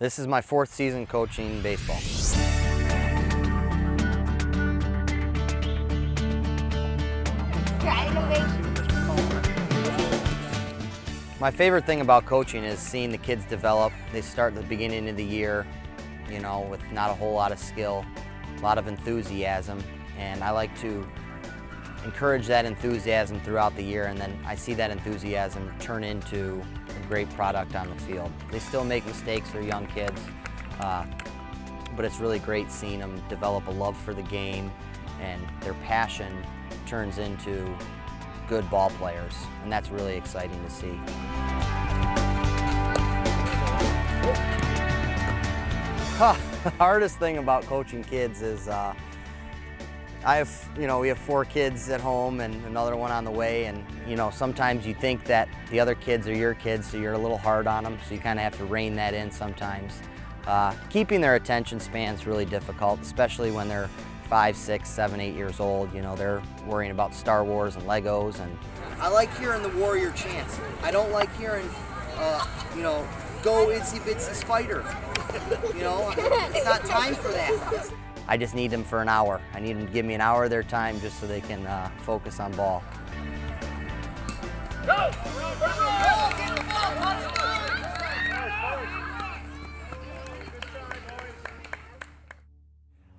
This is my 4th season coaching baseball. My favorite thing about coaching is seeing the kids develop. They start at the beginning of the year, you know, with not a whole lot of skill, a lot of enthusiasm, and I like to encourage that enthusiasm throughout the year, and then I see that enthusiasm turn into a great product on the field. They still make mistakes, they're young kids, but it's really great seeing them develop a love for the game, and their passion turns into good ball players, and that's really exciting to see. The hardest thing about coaching kids is we have 4 kids at home and another one on the way, and sometimes you think that the other kids are your kids, so you're a little hard on them, so you kind of have to rein that in sometimes. Keeping their attention span is really difficult, especially when they're 5, 6, 7, 8 years old. They're worrying about Star Wars and Legos. And I like hearing the warrior chants. I don't like hearing, go itsy bitsy spider. It's not time for that. I just need them for an hour. I need them to give me an hour of their time just so they can focus on ball. Go!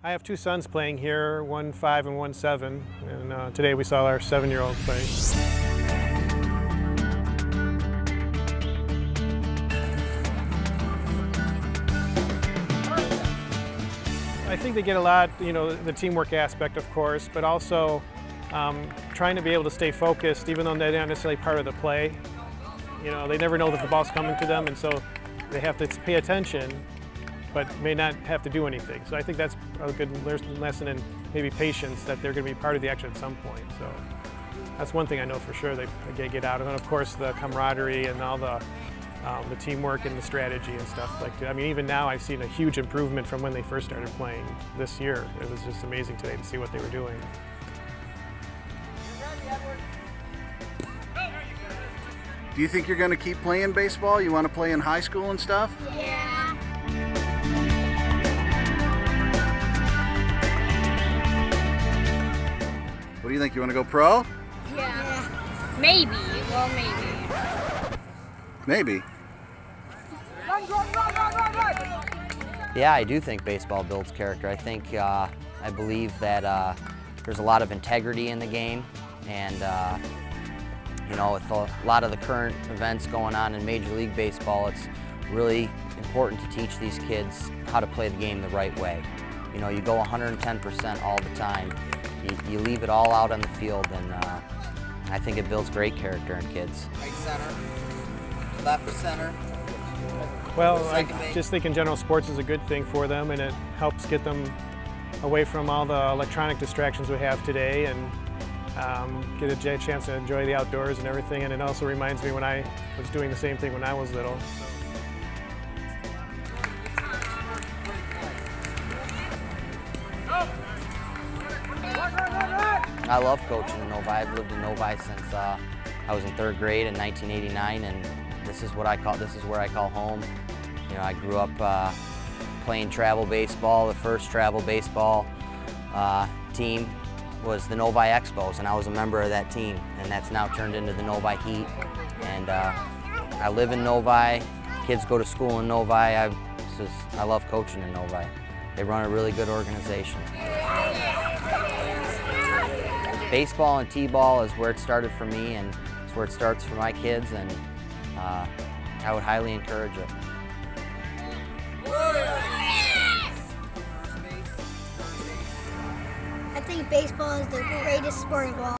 I have 2 sons playing here, one 5 and one 7, and today we saw our 7-year-old play. I think they get a lot, the teamwork aspect, of course, but also trying to be able to stay focused even though they're not necessarily part of the play. They never know that the ball's coming to them, and so they have to pay attention, but may not have to do anything. So I think that's a good lesson in maybe patience, that they're going to be part of the action at some point. So that's one thing I know for sure they get out of it. And of course the camaraderie and all the teamwork and the strategy and stuff like that. I mean, even now I've seen a huge improvement from when they first started playing this year. It was just amazing today to see what they were doing. Do you think you're going to keep playing baseball? You want to play in high school and stuff? Yeah. What do you think? You want to go pro? Yeah. Maybe. Well, maybe. Maybe. Yeah, I do think baseball builds character. I believe that there's a lot of integrity in the game, and with a lot of the current events going on in Major League Baseball, it's really important to teach these kids how to play the game the right way. You go 110% all the time. You leave it all out on the field, and I think it builds great character in kids. Right center, left center. Well, I just think in general sports is a good thing for them, and it helps get them away from all the electronic distractions we have today, and get a chance to enjoy the outdoors and everything. And it also reminds me when I was doing the same thing when I was little. I love coaching in Novi. I've lived in Novi since I was in 3rd grade in 1989, and this is where I call home. I grew up playing travel baseball. The first travel baseball team was the Novi Expos, and I was a member of that team, and that's now turned into the Novi Heat. And I live in Novi. Kids go to school in Novi. I love coaching in Novi. They run a really good organization. Baseball and t-ball is where it started for me, and it's where it starts for my kids, and I would highly encourage it. I think baseball is the greatest sport of all.